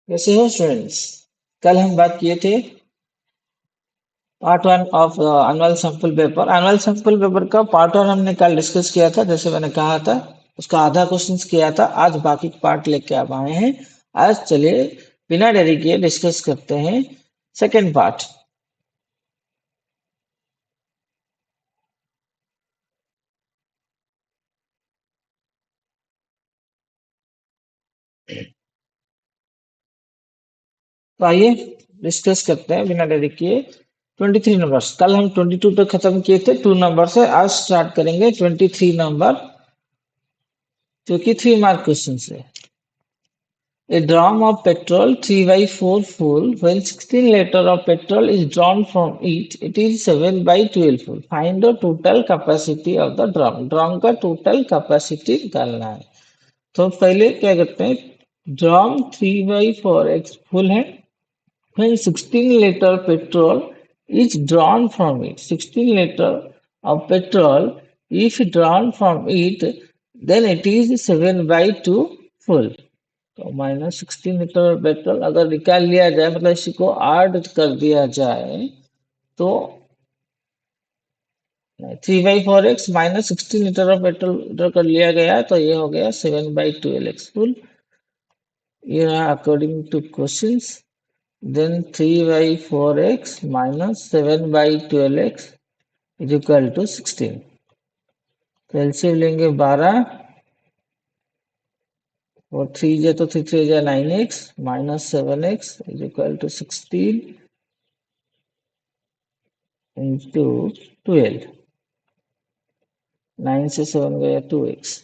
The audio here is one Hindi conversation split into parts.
कैसे हो स्टूडेंट्स। कल हम बात किए थे part 1 of annual sample paper का पार्ट 1 हमने कल डिस्कस किया था। जैसे मैंने कहा था उसका आधा क्वेश्चंस किया था। आज बाकी पार्ट लेके आप आए हैं। आज चलिए बिना देरी किए डिस्कस करते हैं सेकंड पार्ट। तो आइए डिस्कस करते हैं बिना देरी किए 23 नंबर्स। कल हम 22 पे खत्म किए थे 2 नंबर से। आज स्टार्ट करेंगे 23 नंबर जो कि 3 मार्क क्वेश्चन है। A drum of petrol 3/4 full. When 16 liters of petrol is drawn from it, it is 7/12 full. Find the total capacity of the drum. Drum का total capacity निकालना है। तो पहले क्या करते हैं, ड्रम 3/4 फुल है। When 16 liter petrol is drawn from it, 16 liter of petrol if drawn from it, then it is 7/2 full. तो -16 लीटर पेट्रोल अगर निकाल लिया जाए, मतलब इसी को ऐड कर दिया जाए तो 3/4x -16 लीटर ऑफ पेट्रोल कर लिया गया तो ये हो गया 7/12x फुल। ये according to questions. Then 3/4x -7/12x is equal to 16। तो एलसीएम लेंगे 12 और 3 जा तो 3 3 जा 9x -7x is equal to 16 into 12। 9 से 7 गया 2x।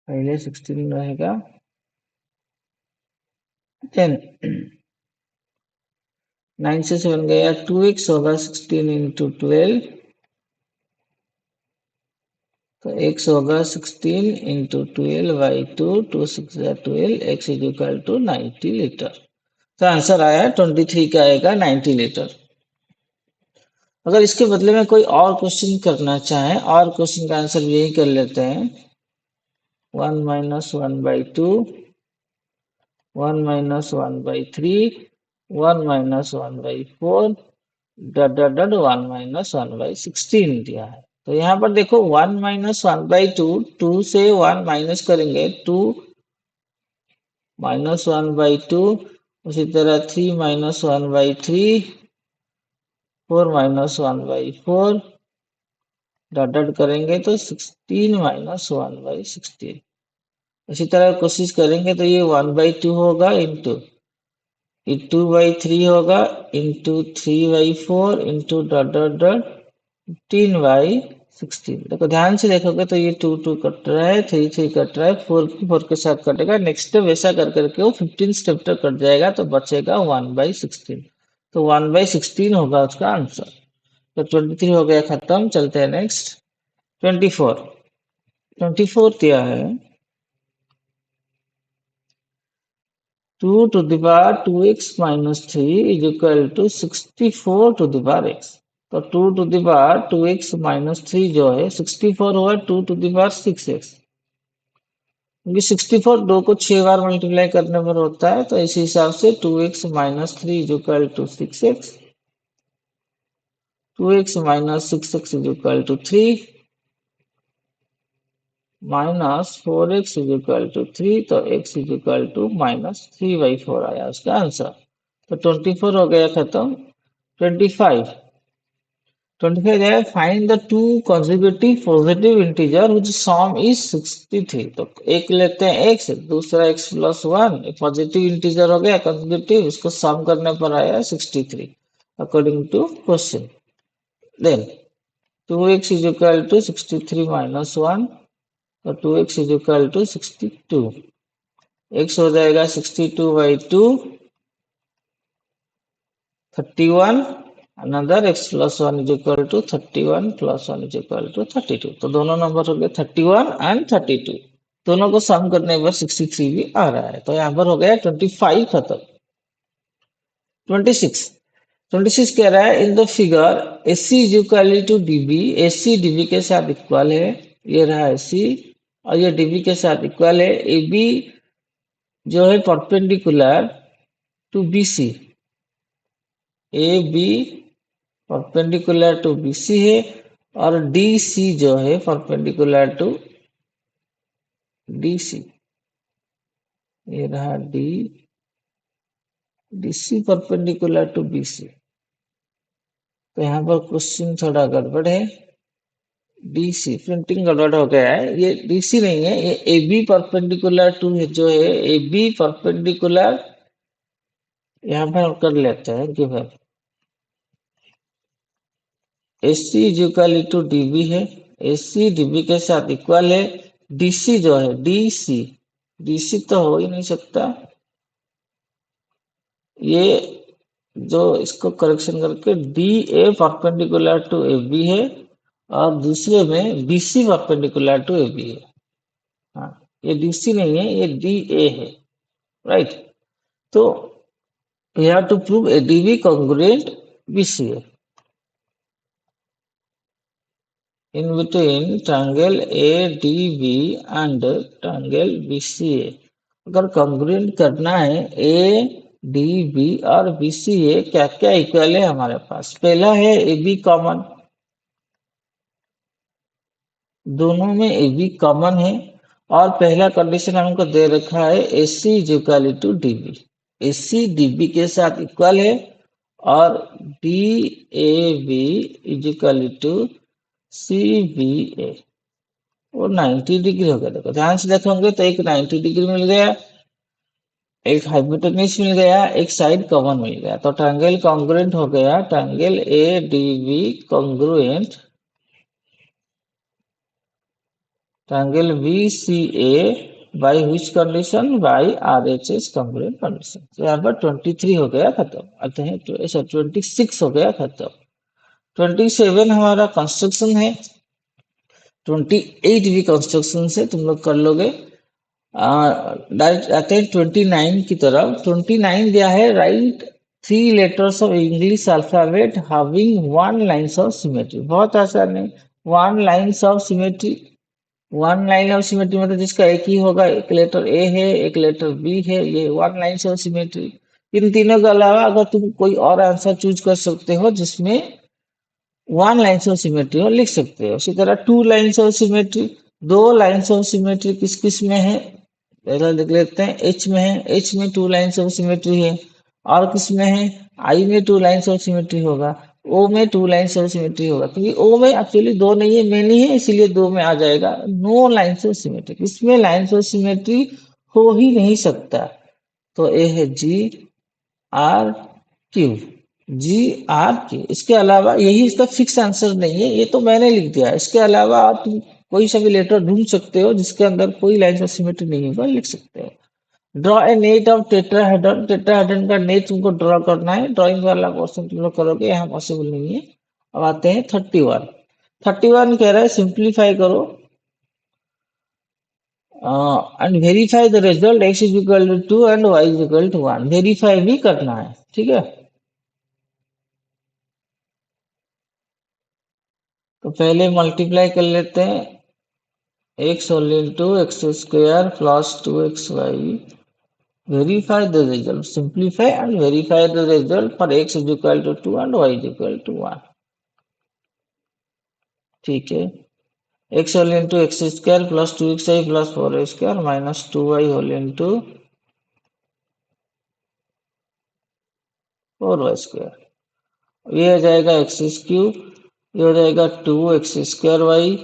पहले 16 रहेगा, देन 9 से 7 गया 2x होगा 16 इंटू 12। तो x होगा 16 into 12/2 2 6 12 x is equal to 90 litre. तो आंसर आया 23 का आएगा 90 लीटर। अगर इसके बदले में कोई और क्वेश्चन करना चाहे और क्वेश्चन का आंसर यही कर लेते हैं 1 - 1/2 1 - 1/3 1 - 1/4 1 - 1/16 दिया है। तो यहाँ पर देखो 1 - 1/2 2 से 1 माइनस करेंगे 2 - 1/2। उसी तरह 3 - 1/3 4 - 1/4 डॉट करेंगे तो 16 - 1/16। इसी तरह कोशिश करेंगे तो ये 1/2 होगा इंटू 2/3 होगा into 3/4 into dot dot dot 15/16। देखो ध्यान से देखोगे तो ये 2 2 कट रहा है, 3 3 कट रहा है, 4 4 के साथ कटेगा। नेक्स्ट स्टेप ऐसा कर करके वो 15 स्टेप तक कट जाएगा तो बचेगा 1/16। तो 1/16 होगा उसका आंसर। तो 23 हो गया खत्म। चलते हैं नेक्स्ट 24। 24 दिया है 2 to the power 2x minus 3 is equal to 64 to the power x। तो 2 to the power 2x minus 3 जो है 64 हुआ 2 to the power 6x। क्योंकि 64 2 को 6 बार मल्टीप्लाई करने पर होता है, तो इसी हिसाब से 2x minus 3 is equal to 6x। 2x minus 6x is equal to 3 minus 4x is equal to 3। तो x इज इक्वल टू -3/4 आया उसका आंसर। तो 24 हो गया खत्म। 25 है find the two consecutive positive integer which some is 63। तो एक लेते हैं x, दूसरा x प्लस 1 पॉजिटिव इंटीजर हो गया कंसेक्यूटिव, इसको सम करने पर आया 63 according to question. Then 2x is equal to 63 minus 1। तो 2x is equal to 62। x हो जाएगा 62/2 31। Another x plus 1 is equal to 31 plus 1 is equal to 32। तो दोनों नंबर हो गए 31 एंड 32। दोनों को सम करने पर 63 भी आ रहा है। तो यहाँ पर हो गया 25 खत्म। 26 26 कह रहा है in the figure AC is equal to DB, AC DB के साथ इक्वल है, ये रहा AC और ये DB के साथ इक्वल है, AB जो है perpendicular to BC, AB perpendicular to BC है और DC जो है परपेंडिकुलर टू DC, ये रहा DC परपेंडिकुलर टू BC। तो यहाँ पर क्वेश्चन थोड़ा गड़बड़ है, DC प्रिंटिंग गड़बड़ हो गया है, ये DC नहीं है, ये AB परपेंडिकुलर टू जो है AB परपेंडिकुलर, यहाँ पर कर लेते हैं given AC is equal to DB है, AC DB के साथ इक्वल है, DC जो है DC तो हो ही नहीं सकता, ये जो इसको करेक्शन करके DA परपेंडिकुलर टू AB है और दूसरे में BC परपेंडिकुलर टू AB है। हाँ, ये DC नहीं है, ये DA है, राइट। तो we have to prove ADB congruent BCA in between triangle ADB and triangle BCA। अगर congruent करना है ADB और BCA, क्या क्या इक्वल है हमारे पास? पहला है AB कॉमन, दोनों में AB कॉमन है और पहला कंडीशन हमको दे रखा है AC is equal to DB, AC DB के साथ इक्वल है और DAB is equal to CBA, वो 90 डिग्री हो गया। देखो ध्यान से देखोगे तो एक 90 डिग्री मिल गया, एक हाइपोटेन्यूज मिल गया, एक साइड कॉमन मिल गया, तो ट्रायंगल कॉन्ग्रुएंट हो गया, triangle ADB congruent triangle BCA by which condition? By RHS congruent condition। तो यहाँ पर 23 हो गया खत्म, अतः ऐसा 26 हो गया खत्म। 27 हमारा कंस्ट्रक्शन है, 28 भी कंस्ट्रक्शन से तुम लोग कर लोगे। डायरेक्ट आते हैं 29 की तरफ। 29 दिया है right 3 letters of English alphabet having 1 lines of symmetry. बहुत आसान है, 1 lines of symmetry, 1 line of symmetry मतलब जिसका एक ही होगा, एक लेटर ए है एक लेटर बी है, ये 1 लाइन ऑफ सिमेट्री। इन तीनों के अलावा अगर तुम कोई और आंसर चूज कर सकते हो जिसमें 1 लाइन ऑफ सिमेट्री हो, लिख सकते हो। उसी तरह 2 lines of symmetry, 2 lines of symmetry किस किस में है, पहला देख लेते हैं। एच में है, एच में 2 लाइन्स ऑफ सिमेट्री है। और किस में है? आई में 2 लाइन्स ऑफ सिमेट्री होगा, ओ में 2 लाइन्स ऑफ सिमेट्री होगा, क्योंकि ओ में एक्चुअली 2 नहीं है, मेनी है, इसीलिए 2 में आ जाएगा। नो लाइन्स ऑफ सिमेट्री, इसमें लाइन्स ऑफ सिमेट्री हो ही नहीं सकता। तो ए है GRQ, GRQ। इसके अलावा यही इसका फिक्स आंसर नहीं है, ये तो मैंने लिख दिया। इसके अलावा आप तुम कोई सा भी लेटर ढूंढ सकते हो जिसके अंदर कोई लाइन ऑफ सिमेट्री नहीं होगा, लिख सकते हो। Draw a net of tetrahedron, tetrahedron का नेट तुमको ड्रॉ करना है, ड्राइंग वाला क्वेश्चन तुम लोग करोगे, यहाँ पॉसिबल नहीं है। अब आते हैं 31। 31 कह रहा है सिंप्लीफाई करो and verify the result x is equal to 2 and y is equal to 1। Verify भी करना है, ठीक है। तो पहले मल्टीप्लाई कर लेते हैं, x whole into x square plus 2xy, verify the result, simplify and verify the result for x is equal to 2 and y is equal to 1। ठीक है, x whole into x square plus 2xy plus 4y square minus 2y whole into 4y square, ये हो जाएगा एक्स क्यूब, ये हो जाएगा 2x square y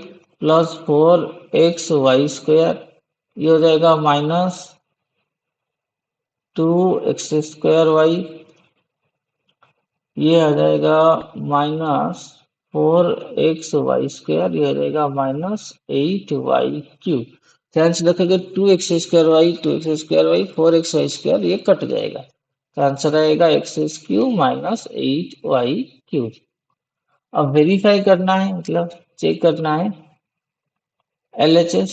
plus 4x y square, ये हो जाएगा माइनस 2x स्क्वायर वाई, ये आ जाएगा माइनस 4xy स्क्वायर, ये आ जाएगा माइनस 8y क्यूब। ध्यान से देखोगे 2x square y 2x square y 4xy square ये कट जाएगा, तो आंसर आएगा x cube minus 8y cube. अब वेरीफाई करना है, मतलब चेक करना है LHS,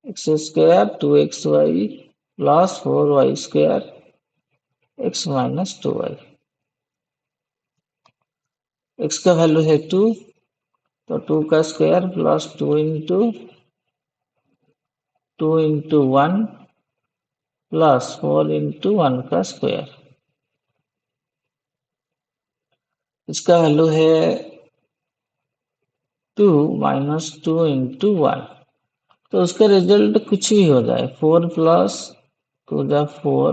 x square 2xy plus 4y square x minus 2y। x का वैल्यू है 2, तो 2 का square plus 2 into 1 plus 4 into 1 का स्क्वायर। इसका वैल्यू है 2 माइनस 2 इंटू 1। तो उसका रिजल्ट कुछ भी हो जाए, 4 plus 2 × 4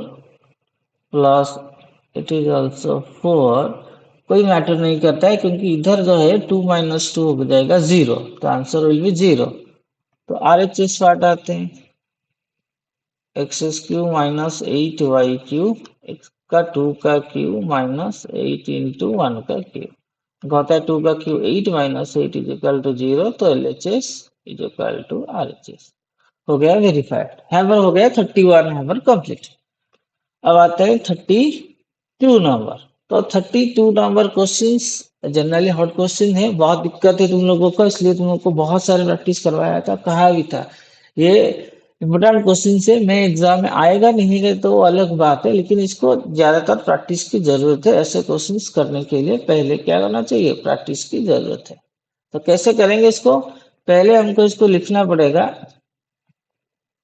plus it is also 4, कोई मैटर नहीं करता है, क्योंकि इधर जो है 2 माइनस 2 हो जाएगा 0, तो आंसर विल बी 0। तो RHS पार्ट आते हैं, x³ माइनस 8y³ x का 2 का क्यूब माइनस 8 इंटू 1 का क्यूब होता है। 2 का cube 8 minus 8 is equal to 0, तो LHS is equal to RHS हो गया वेरीफाइड। हैमर हो गया 31 हैमर कंप्लीट। अब आते हैं 32 नंबर। तो 32 number questions generally hot question है, बहुत दिक्कत है तुम लोगों को, इसलिए तुम लोगों को बहुत सारे प्रैक्टिस करवाया था, कहा भी था ये इम्पोर्टेंट क्वेश्चन से मैं एग्जाम में आएगा नहीं है तो अलग बात है, लेकिन इसको ज्यादातर प्रैक्टिस की जरूरत है। ऐसे क्वेश्चंस करने के लिए पहले क्या करना चाहिए, प्रैक्टिस की जरूरत है। तो कैसे करेंगे इसको, पहले हमको इसको लिखना पड़ेगा,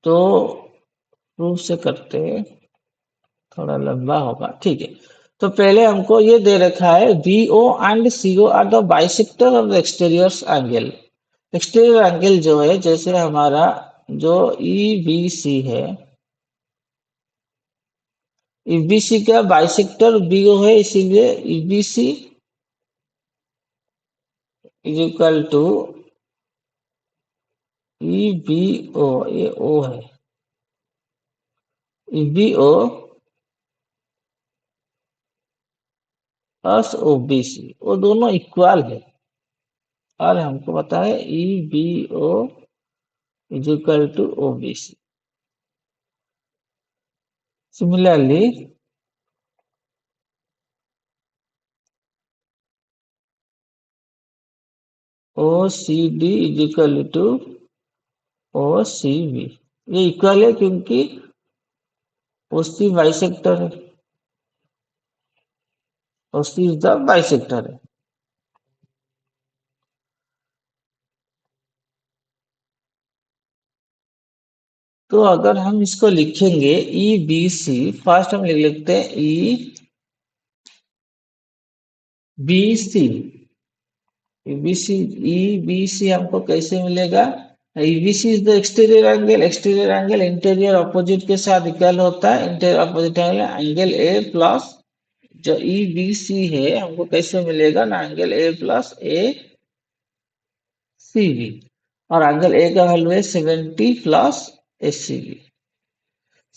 तो प्रूफ से करते हैं, थोड़ा लंबा होगा, ठीक है। तो पहले हमको ये दे रखा है VO and CO are the bisector of the exterior angle. Exterior angle जो है, जैसे हमारा जो EBC है, EBC का बाइसेक्टर BO है, इसीलिए EBC is equal to EBO, ये O है, EBO प्लस OBC, वो दोनों इक्वल है, और हमको पता है EBO is equal to OBC। Similarly, OCD is equal to OCB, ये इक्वल है क्योंकि OC बाइसेक्टर है, OC इज द बाइसेक्टर है। तो अगर हम इसको लिखेंगे EBC, फर्स्ट हम लिख लेते हैं EBC। EBC हमको कैसे मिलेगा, EBC is the exterior angle interior opposite के साथ इक्वल होता है, interior opposite angle A plus जो EBC है हमको कैसे मिलेगा ना, एंगल A प्लस ACB, और एंगल A का वैल्यू है 70 प्लस ACB।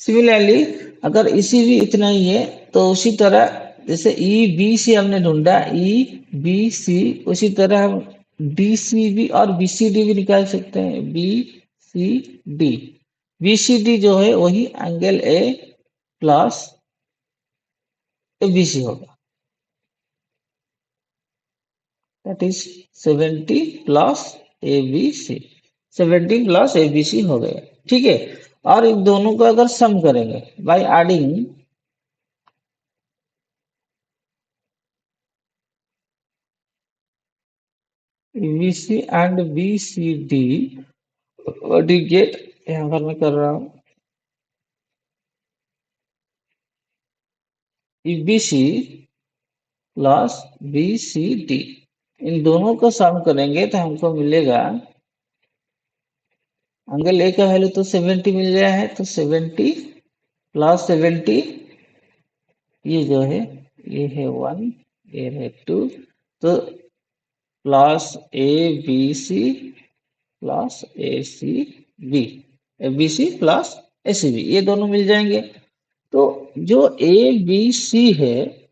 सिमिलरली अगर ECB इतना ही है, तो उसी तरह जैसे EBC हमने ढूंढा, EBC, उसी तरह हम DCB और BCD भी निकाल सकते हैं, BCD। BCD जो है वही एंगल A प्लस ABC होगा, that is 70 plus ABC, 70 plus ABC हो गया, ठीक है। और इन दोनों को अगर सम करेंगे by adding EBC and BCD, what do get, यहाँ पर मैं कर रहा हूँ EBC प्लस BCD, इन दोनों को सम करेंगे तो हमको मिलेगा, एंगल A का वैल्यू तो 70 मिल गया है, तो 70 प्लस 70, ये जो है ये है 1, ये है 2, तो plus ABC plus ACB, ABC plus ACB, ये दोनों मिल जाएंगे। तो जो ABC है,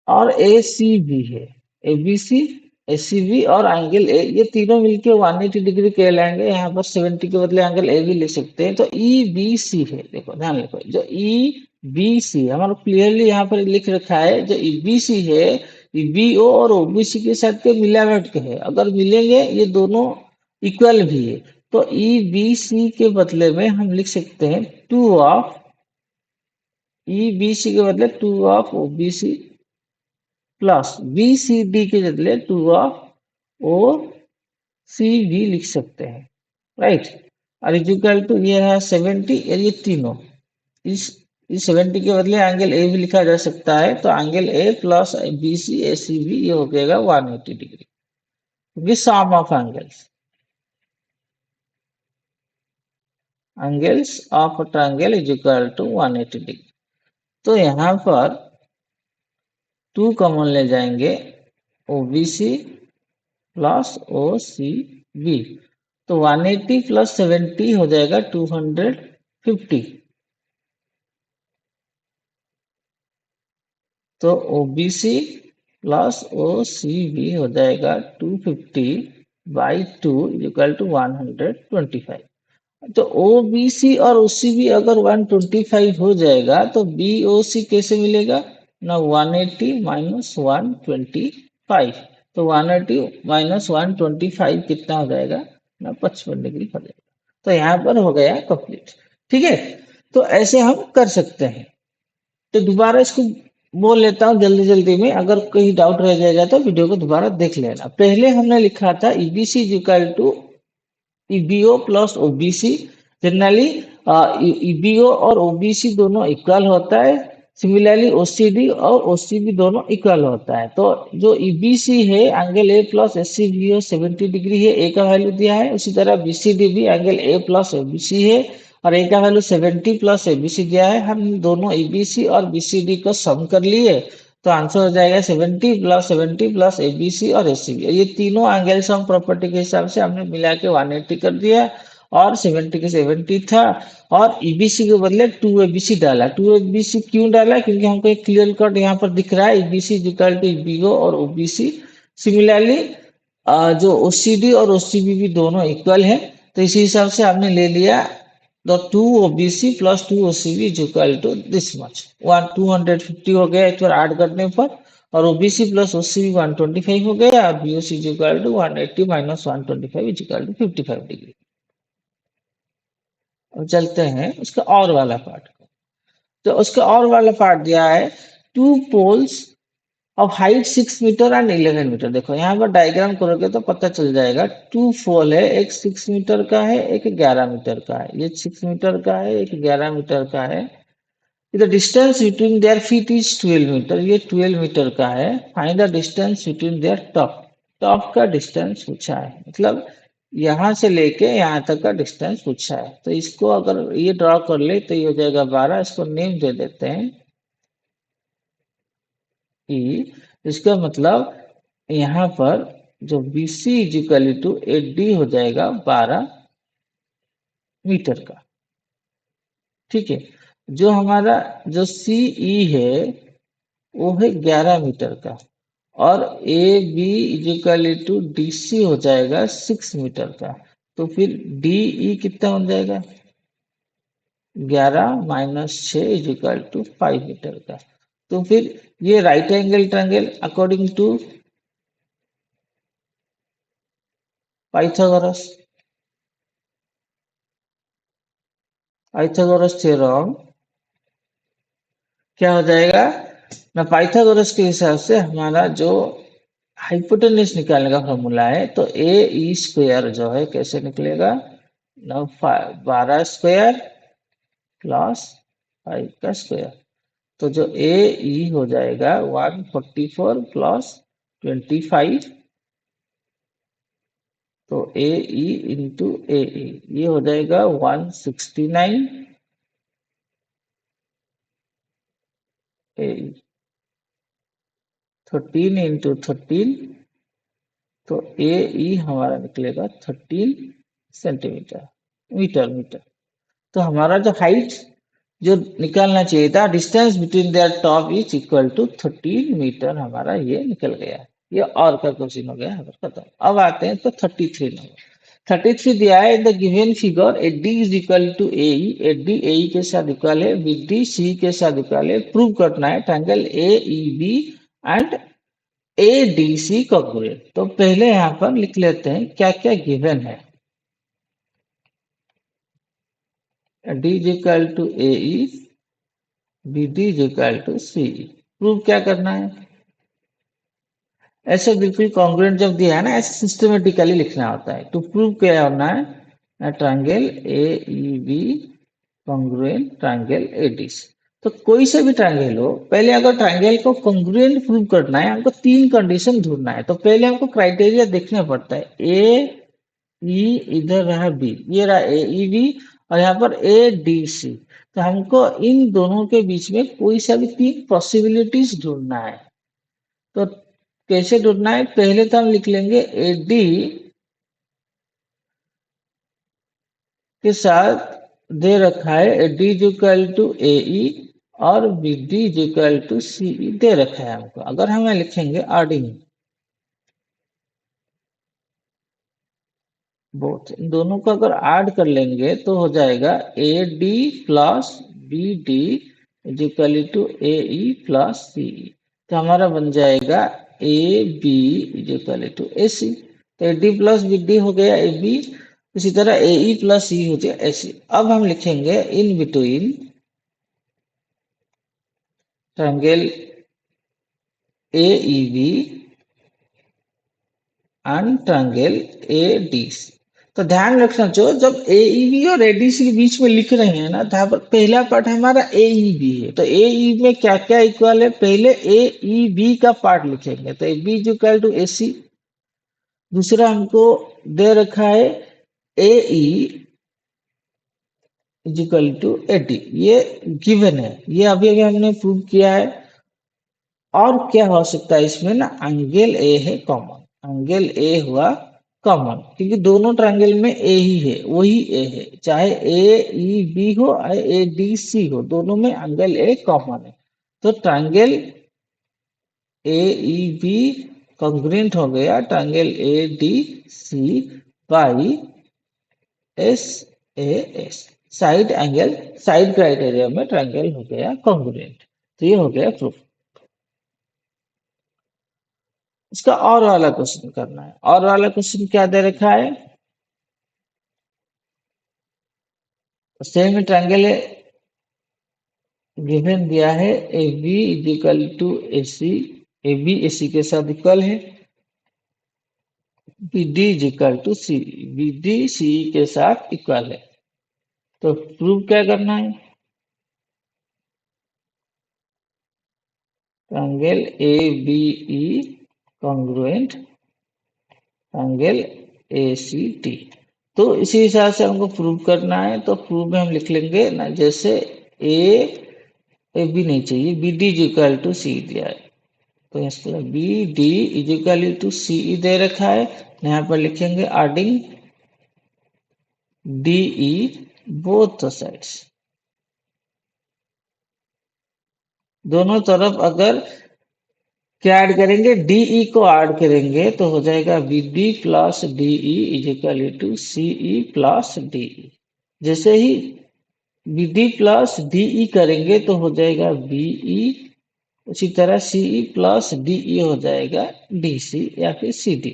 और ACB है, ABC ACB और एंगल A, ये तीनों मिलके 180 डिग्री कहलाएंगे। यहाँ पर 70 के बदले एंगल A भी लिख सकते हैं। तो EBC है, देखो ध्यान रखो, जो EBC हमारा क्लियरली यहाँ पर लिख रखा है, जो EBC है BO और OBC के साथ के मिलावट के है, अगर मिलेंगे ये दोनों इक्वल भी है। तो ई बी सी के बदले में हम लिख सकते हैं two of E B C के बदले two of O B C plus B C D के बदले टू ऑफ ओ सी भी लिख सकते हैं, राइट। और इक्वल टू ये है 70 और ये तीनों इस 70 के बदले एंगल ए भी लिखा जा सकता है, तो angle A plus B C A C भी ये हो जाएगा 180 डिग्री, क्योंकि sum of angles of triangle is equal to 180 degree. तो यहाँ पर 2 कॉमन ले जाएंगे, O B C plus O C B, तो 180 प्लस 70 हो जाएगा 250। तो O B C plus O C B हो जाएगा 250/2 = 125। तो ओ बी सी और ओ सी बी अगर 125 हो जाएगा तो बी ओ सी कैसे मिलेगा ना, 180 माइनस 125, तो 180 माइनस 125 कितना हो जाएगा ना, 55 डिग्री हो जाएगा। तो यहाँ पर हो गया कंप्लीट, ठीक है। तो ऐसे हम कर सकते हैं। तो दोबारा इसको बोल लेता हूँ जल्दी जल्दी में, अगर कहीं डाउट रह जाएगा तो वीडियो को दोबारा देख लेना। पहले हमने लिखा था EBC equal to EBO plus OBC. Generally EBO और ओबीसी दोनों इक्वल होता है, सिमिलरली ओसीडी और ओसीबी दोनों इक्वल होता है। तो जो ईबीसी है angle A plus SCBO 70 degree है, ए का वैल्यू दिया है। उसी तरह बीसीडी भी एंगल ए प्लस एबीसी है और ए का वैल्यू 70 प्लस एबीसी दिया है। हम दोनों ईबीसी और बीसीडी को सम कर लिए, तो आंसर हो जाएगा 70 प्लस एबीसी और एसीबी। ये तीनों एंगल सम प्रॉपर्टी के हिसाब से हमने मिला के 180 कर दिया, और 70 के 70 था, और ईबीसी के बदले 2 एबीसी डाला। 2 एबीसी क्यों डाला, क्योंकि हमको एक क्लियर कट यहाँ पर दिख रहा है, ईबीसी इक्वल टू ईबीओ और ओबीसी। सिमिलरली जो ओसीडी और ओसीबी भी दोनों इक्वल है, तो इसी हिसाब से हमने ले लिया the 2 OBC plus 2 OCB is equal to this much, 250 हो गया एक बार ऐड करने पर, और OBC प्लस OCB 125 हो गया, और BOC is equal to 180 minus 125 is equal to 55 degree. अब चलते हैं उसका और वाला पार्ट को। तो उसका और वाला पार्ट दिया है two poles of height 6 metre and 11 metre. देखो यहाँ पर डायग्राम करोगे तो पता चल जाएगा, टू पोल है, एक 6 मीटर का है, एक 11 मीटर का है। ये 6 मीटर का है, एक 11 मीटर का है। The distance between their feet is 12 metre, ये 12 मीटर का है। Find the distance between their top, top का डिस्टेंस पूछा है, मतलब यहाँ से लेके यहाँ तक का डिस्टेंस पूछा है। तो इसको अगर ये ड्रॉ कर ले तो ये हो जाएगा 12, इसको नेम दे देते हैं ई। इसका मतलब यहाँ पर जो B C is equal to A D हो जाएगा 12 मीटर का, ठीक है। जो हमारा जो सी ई है वो है 11 मीटर का, और A B is equal to D C हो जाएगा 6 मीटर का। तो फिर डी ई कितना हो जाएगा, 11 माइनस 6 इजिकल टू 5 मीटर का। तो फिर ये right angle triangle according to Pythagoras, Pythagoras theorem क्या हो जाएगा ना, पाइथागोरस के हिसाब से हमारा जो हाइपोटेन्यूज निकालने का फॉर्मूला है, तो ए ई स्क्वायर जो है कैसे निकलेगा ना, 12 स्क्वायर प्लस 5 का स्क्वायर। तो जो ए ई हो जाएगा 144 प्लस 25, तो ए ई इंटू ए ई ये हो जाएगा 169 ए 13 इंटू 13, तो ए ई हमारा निकलेगा 13 सेंटीमीटर, मीटर मीटर। तो हमारा जो हाइट जो निकालना चाहिए था, distance between their top is equal to 13 metre, हमारा ये निकल गया। ये और का क्वेश्चन हो गया हमारा खत्म। अब आते हैं तो 33 नंबर। 33 दिया है, in the given figure A D is equal to A E, A D A E के साथ इक्वल है, बी डी सी के साथ इक्वल है। प्रूव करना है triangle A E B and A D C congruent. तो पहले यहाँ पर लिख लेते हैं क्या क्या गिवन है। D is equal to A E, B D is equal to C E. Prove क्या करना है? ऐसे बिल्कुल कॉन्ग्रुएंट जब दिया है ना, ऐसे सिस्टमेटिकली लिखना होता है। तो प्रूव क्या होना है? Triangle A E B congruent triangle ADC. तो कोई से भी ट्रायंगल हो, पहले अगर ट्रायंगल को कॉन्ग्रुएंट प्रूव करना है, हमको तीन कंडीशन ढूंढना है। तो पहले हमको क्राइटेरिया देखना पड़ता है। ए ई इधर रहा बी, ये रहा ए ई बी, और यहाँ पर ए डी सी। तो हमको इन दोनों के बीच में कोई सा भी तीन पॉसिबिलिटीज ढूंढना है। तो कैसे ढूंढना है? पहले तो हम लिख लेंगे ए डी के साथ दे रखा है A D is equal to A E और B D is equal to C E दे रखा है हमको। अगर हम लिखेंगे आडिंग बोथ, इन दोनों को अगर ऐड कर लेंगे तो हो जाएगा A D plus B D is equal to A E plus C E. तो हमारा बन जाएगा A B is equal to A C. तो A D plus B D हो गया ए बी, इसी तरह ए ई प्लस सी हो जाए ए सी। अब हम लिखेंगे in between triangle A E B and triangle A D C. तो ध्यान रखना चाहिए, जब ए ई बी और ए डी सी के बीच में लिख रहे हैं ना, तो पहला पार्ट हमारा ए ई बी है। तो ए ई में क्या क्या इक्वल है? पहले ए ई बी का पार्ट लिखेंगे, तो A B is equal to A C. दूसरा हमको दे रखा है A E is equal to A D, ये गिवन है, ये अभी अभी हमने प्रूव किया है। और क्या हो सकता है इसमें ना, एंगल ए है कॉमन, एंगल ए हुआ कॉमन, क्योंकि दोनों ट्रायंगल में ए ही है, वही ए है, चाहे ए ई बी हो ए डी सी हो, दोनों में एंगल ए कॉमन है। तो triangle A E B congruent हो गया triangle A D C by S A S, side angle, side criteria में ट्रायंगल हो गया कॉन्ग्रुएंट। तो ये हो गया प्रूफ। इसका और वाला क्वेश्चन करना है। और वाला क्वेश्चन क्या दे रखा है? सेम ट्रायंगल है, गिवन दिया है A B is equal to A C, A B A C के साथ इक्वल है, B D is equal to C, B D C के साथ इक्वल है। तो प्रूव क्या करना है? Triangle A B E congruent triangle A C T. तो इसी हिसाब से हमको प्रूव करना है। तो प्रूव में हम लिख लेंगे ना, जैसे ए बी नहीं चाहिए, B D is equal to C दिया है, तो इसका B D is equal to C दे रखा है। यहाँ पर लिखेंगे adding D E both sides, दोनों तरफ अगर क्या ऐड करेंगे? डीई को ऐड करेंगे तो हो जाएगा B D plus DE is equal to CE plus DE. जैसे ही बी डी प्लस डीई करेंगे तो हो जाएगा बीई, उसी तरह सीई प्लस डीई हो जाएगा डीसी या फिर सीडी।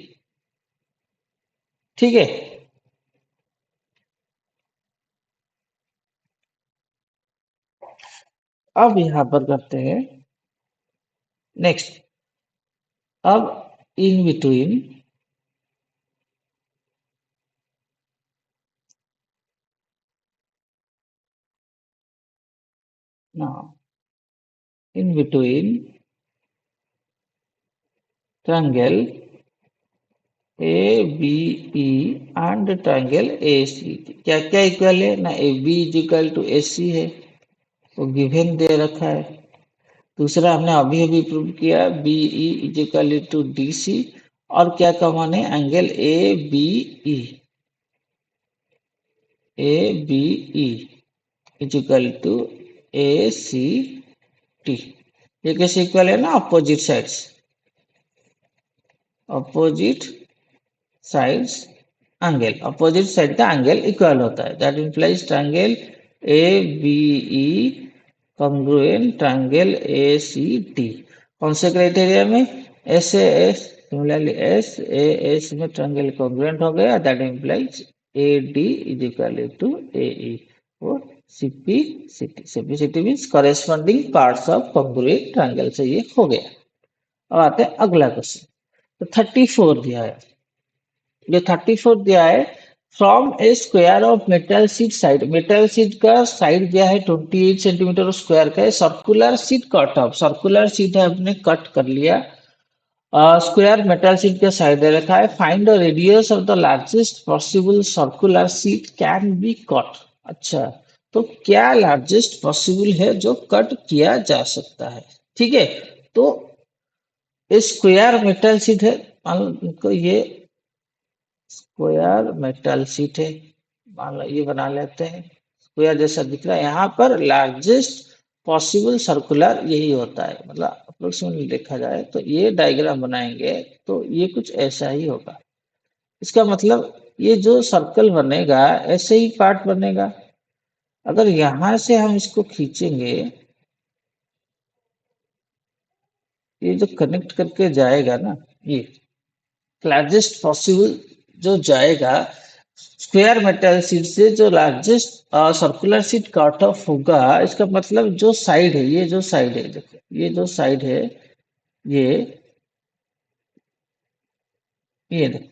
ठीक है। अब यहां पर करते हैं नेक्स्ट। अब in between in between triangle A B E and triangle A C, क्या क्या इक्वल है ना? A B is equal to A C है, वो गिवन दे रखा है। दूसरा हमने अभी अभी प्रूव किया B E is equal to D C, और क्या कॉमन है? Angle A B E, A B E is equal to A C T. ये कैसे इक्वल है ना? Opposite sides, opposite sides angle, opposite side का एंगल इक्वल होता है। That implies triangle A B E congruent triangle A C T. कौन से क्राइटेरिया में? S A S, similarly S A S में ट्रायंगल कॉन्ग्रुएंट हो गया। That implies A D is equal to A E, वो simplicity means corresponding parts of congruent triangle से ये हो गया। अब आते हैं अगला क्वेश्चन। तो 34 दिया है। जो 34 दिया है, from A square of metal sheet side, metal sheet का साइड दिया है 28 सेंटीमीटर स्क्वायर का है, circular sheet cut off, circular sheet है हमने कट कर लिया, स्क्वायर मेटल शीट के साइड दे रखा है, find the radius of the largest possible circular sheet can be cut. अच्छा, तो क्या लार्जेस्ट पॉसिबल है जो कट किया जा सकता है? ठीक है, तो स्क्वायर मेटल शीट है, मान लो इनको ये स्क्वायर मेटल शीट है, मान लो ये बना लेते हैं, स्क्वायर जैसा दिख रहा है, यहाँ पर लार्जेस्ट पॉसिबल सर्कुलर यही होता है, मतलब अप्रोक्सीमेटली देखा जाए तो ये डायग्राम बनाएंगे तो ये कुछ ऐसा ही होगा। इसका मतलब ये जो सर्कल बनेगा ऐसे ही पार्ट बनेगा। अगर यहां से हम इसको खींचेंगे, ये जो कनेक्ट करके जाएगा ना, ये लार्जेस्ट पॉसिबल जो जाएगा स्क्वायर मेटल शीट से, जो largest circular sheet cut off होगा, इसका मतलब जो साइड है, ये जो साइड है, देखो ये जो साइड है, ये ये देखो,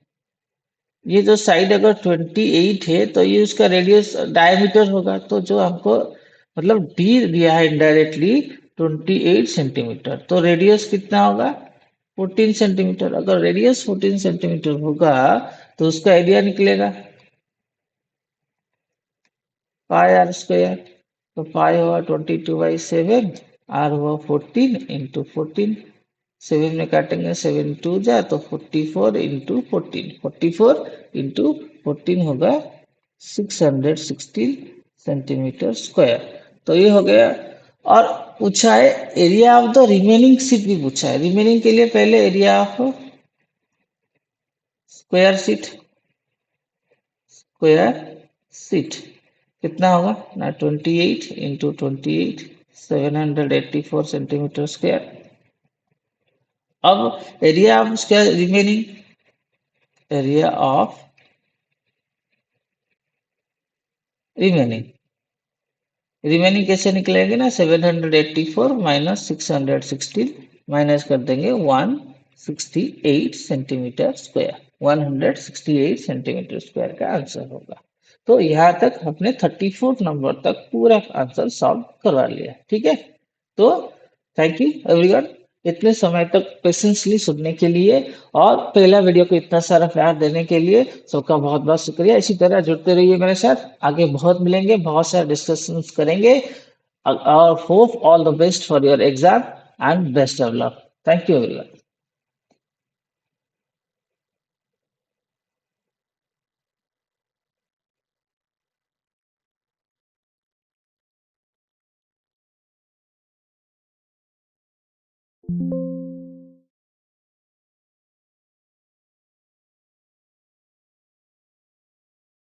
ये जो साइड अगर 28 है तो ये उसका रेडियस डायमीटर होगा, तो जो हमको मतलब डी दिया है इनडायरेक्टली 28 सेंटीमीटर, तो रेडियस कितना होगा 14 सेंटीमीटर। अगर रेडियस 14 सेंटीमीटर होगा तो उसका एरिया निकलेगा पाई आर स्क्वायर, तो पाई हुआ 22/7, आर हुआ 14 इंटू 14, 7 में काटेंगे 7 टू जा तो 44 इंटू 14, 44 इंटू 14 होगा 616 सेंटीमीटर स्क्वायर। तो ये हो गया। और पूछा है area of the remaining seat भी पूछा है। रिमेनिंग के लिए पहले area of square seat, square seat कितना होगा ना, 28 इंटू 28, 784 सेंटीमीटर स्क्वायर। अब area of square remaining, area of remaining, remaining कैसे निकलेंगे ना, 784 माइनस 616 माइनस कर देंगे 168 सेंटीमीटर स्क्वायर, 168 सेंटीमीटर स्क्वायर का आंसर होगा। तो यहाँ तक हमने 34 नंबर तक पूरा आंसर सॉल्व करवा लिया। ठीक है, तो थैंक यू एवरीवन इतने समय तक पेशेंसली सुनने के लिए, और पहला वीडियो को इतना सारा प्यार देने के लिए सबका बहुत बहुत शुक्रिया। इसी तरह जुड़ते रहिए मेरे साथ, आगे बहुत मिलेंगे, बहुत सारे डिस्कशंस करेंगे, और hope all the best for your exam and best of luck. Thank you everyone.